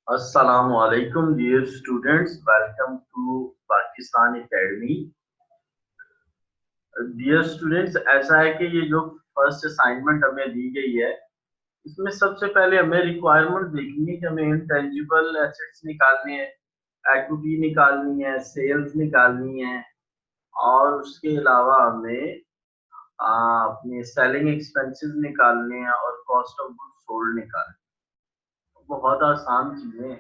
Assalamu alaikum, dear students. Welcome to Pakistan Academy. Dear students, ऐसा है कि ये जो फर्स्ट असाइनमेंट हमें दी गई है, इसमें सबसे पहले हमें रिक्वायरमेंट देखनी है कि हमें इंटेंजिबल एसेट्स निकालने हैं, इक्विटी निकालनी है, सेल्स निकालनी है और उसके अलावा हमें अपने सेलिंग एक्सपेंसेस निकालने हैं और कॉस्ट ऑफ गुड्स सोल्ड निकालने हैं। बहुत आसान चीजें हैं।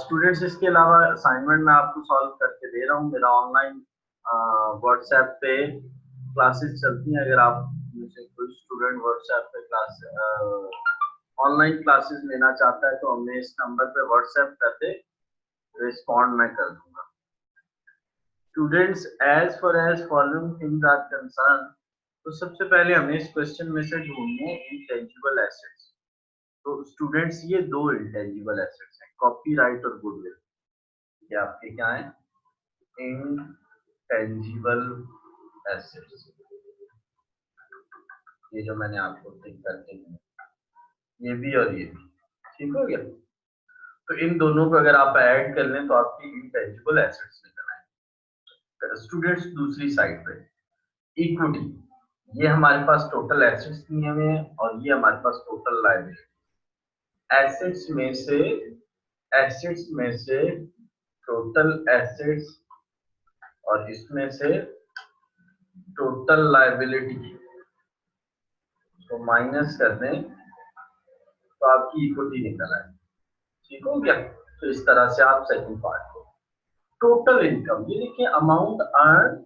स्टूडेंट्स इसके अलावा असाइनमेंट मैं आपको सॉल्व करके दे रहा हूँ। मेरा ऑनलाइन व्हाट्सएप पे क्लासेस चलती हैं। अगर आप में से कोई स्टूडेंट व्हाट्सएप पे क्लास ऑनलाइन क्लासेस लेना चाहता है तो हमें इस नंबर पे व्हाट्सएप कर दे, रिस्पॉन्ड मैं कर दूंगा। Students, as far as following things are concern, तो सबसे पहले हमें इस क्वेश्चन में से ढूंढने इंटेंजिबल एसेट्स। तो स्टूडेंट्स, ये दो इंटेंजिबल एसेट्स हैं, कॉपीराइट और गुडविल। ये आपके क्या है? Intangible assets. ये जो मैंने आपको टिक करके दिया, ये भी और ये भी, ठीक हो गया। तो इन दोनों को अगर आप ऐड कर लें तो आपकी इंटेंजिबल एसेट्स निकल आए। स्टूडेंट्स, दूसरी साइड पे इक्विटी, ये हमारे पास टोटल एसेट्स दिए हुए हैं और ये हमारे पास टोटल लायबिलिटी। एसेट्स में से टोटल एसेट्स और इसमें से टोटल लायबिलिटी तो माइनस कर दें तो आपकी इक्विटी निकल आए। ठीक हो गया। तो इस तरह से आप सेकंड पार्ट को, टोटल इनकम, ये देखिए अमाउंट अर्न,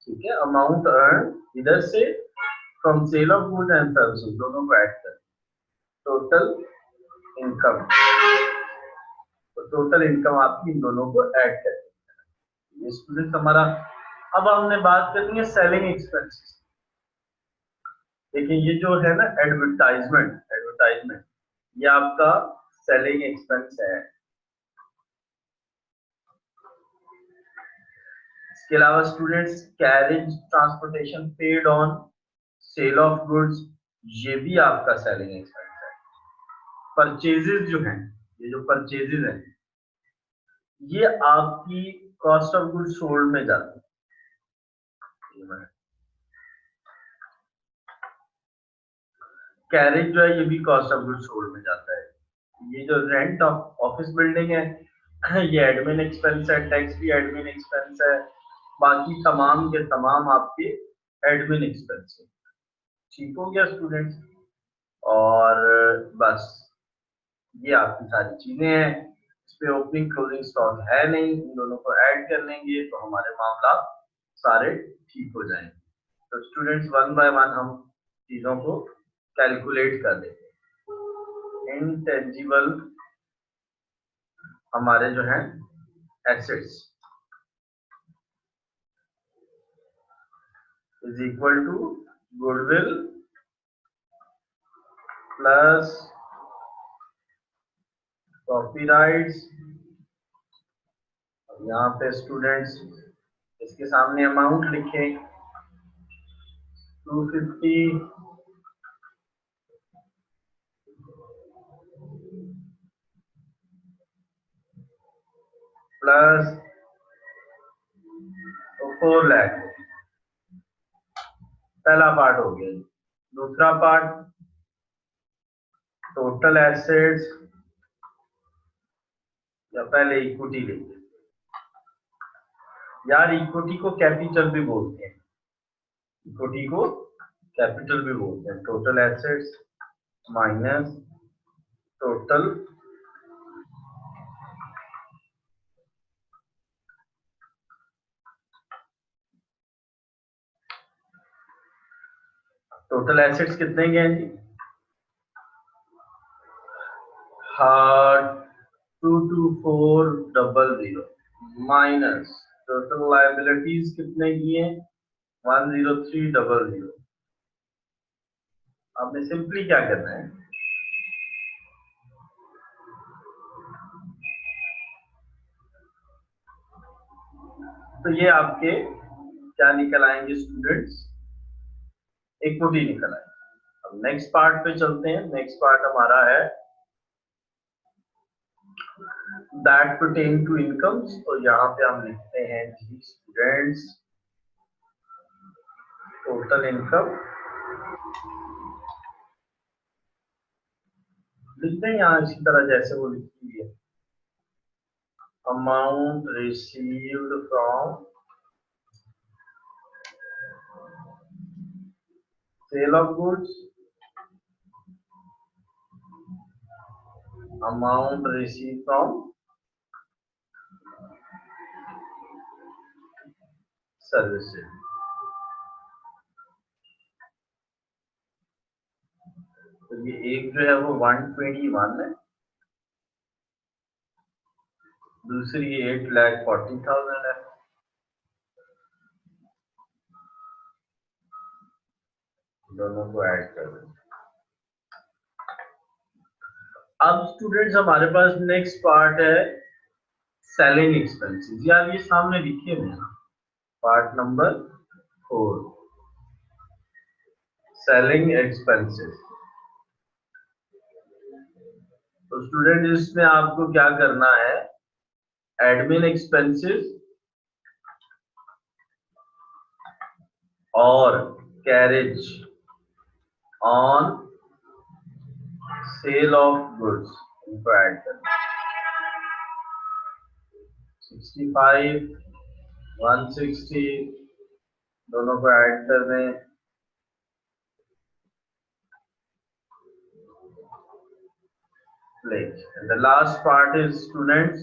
ठीक है, अमाउंट अर्न इधर से from sale of goods and services, दोनों को ऐड करें, टोटल इनकम। तो टोटल इनकम आपकी इन दोनों को ऐड करें। ये स्टूडेंट हमारा। अब हमने बात करनी है सेलिंग एक्सपेंसेस। देखिए ये जो है ना एडवर्टाइजमेंट, ये आपका सेलिंग एक्सपेंस है। इसके अलावा students, carriage transportation paid on sale of goods, ये भी आपका सेलिंग एक्सपेंस है। परचेजेस जो हैं, ये जो परचेजेस हैं, ये आपकी कॉस्ट ऑफ गुड्स सोल्ड में जाते हैं। कैरेज जो है ये भी कॉस्ट ऑफ गुड्स सोल्ड में जाता है। ये जो रेंट ऑफ ऑफिस बिल्डिंग है, ये एडमिन एक्सपेंस है, टैक्स भी एडमिन एक्सपेंस है, बाकी तमाम के तमाम आपके एडमिन एक्सपेंस है। ठीक हो गया स्टूडेंट्स। और बस ये आपकी सारी चीजें हैं। इस पे ओपनिंग क्लोजिंग स्टॉक है नहीं, इन दोनों को ऐड कर लेंगे तो हमारे मामला सारे ठीक हो जाएंगे। तो स्टूडेंट्स, वन बाय वन हम चीजों को कैलकुलेट कर लेते हैं। इंटेंजिबल हमारे जो हैं assets is equal to goodwill plus copyrights. यहाँ पे स्टूडेंट्स इसके सामने अमाउंट लिखें 250 प्लस 4 लाख। पहला पार्ट हो गया। दूसरा पार्ट, टोटल एसेट्स, या पहले इक्विटी लिखिए। यार इक्विटी को कैपिटल भी बोलते हैं, इक्विटी को कैपिटल भी बोलते हैं। Total assets minus total assets कितने के हैं जी? हाँ, 22400 माइनस टोटल लायबिलिटीज कितने की है? 10300। आपने सिंपली क्या करना है, तो ये आपके क्या निकल आएंगे स्टूडेंट्स? इक्विटी निकल आएंगे। नेक्स्ट पार्ट पे चलते हैं। नेक्स्ट पार्ट हमारा है दैट पर्टेन टू इनकम्स। तो यहाँ पे हम लिखते हैं जी स्टूडेंट्स टोटल इनकम लिखते हैं यहाँ इसी तरह जैसे वो लिखी हुई है, amount received from sale of goods, amount received from services। तो ये एक जो है वो 121 है, दूसरी 8,40,000 है। दोनों को ऐड कर दें। अब स्टूडेंट्स हमारे पास नेक्स्ट पार्ट है सेलिंग एक्सपेंसेस। यार ये सामने लिखे हुए हैं, पार्ट नंबर 4 सेलिंग एक्सपेंसेस। तो स्टूडेंट इसमें आपको क्या करना है, एडमिन एक्सपेंसेस और carriage on sale of goods इनको ऐड करना। 65 160 दोनों को ऐड कर दें। The last part is students,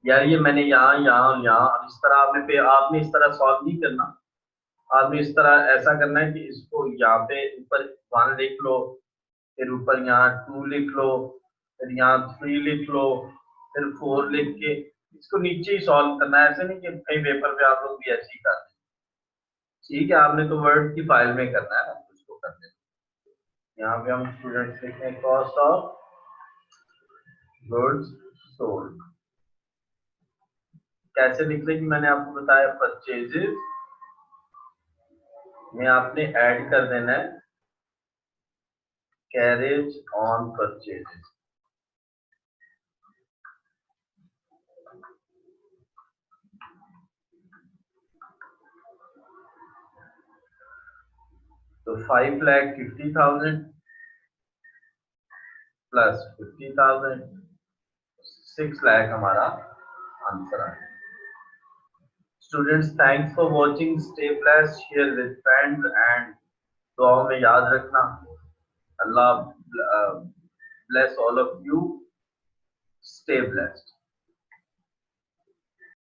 यार ये मैंने यहाँ यहाँ यहाँ इस तरह आपने इस तरह सॉल्व नहीं करना। आपने इस तरह ऐसा करना है कि इसको यहाँ पे ऊपर 1 लिख लो, फिर ऊपर यहाँ 2 लिख लो, फिर यहाँ 3 लिख लो, फिर 4 लिख के इसको नीचे ही सॉल्व करना है। ऐसे नहीं कि कहीं पेपर पे आप लोग भी ऐसे ही कर दें। ठीक है, आपने तो वर्ड की फाइल में करना है, उसको कर दें। यहाँ पे हम स्टूडेंट्स लिखते हैं कॉस्ट ऑफ गुड्स सोल्ड। कैसे निकले कि मैंने आपको बताया, परचेजेस में आपने ऐड कर देना है कैरेज ऑन परचेजेस। तो 5,50,000 प्लस 50,000 6 लाख हमारा आंसर है। Students thanks for watching, stay blessed, share with friends and दुआ में याद रखना। अल्लाह bless all of you, stay blessed।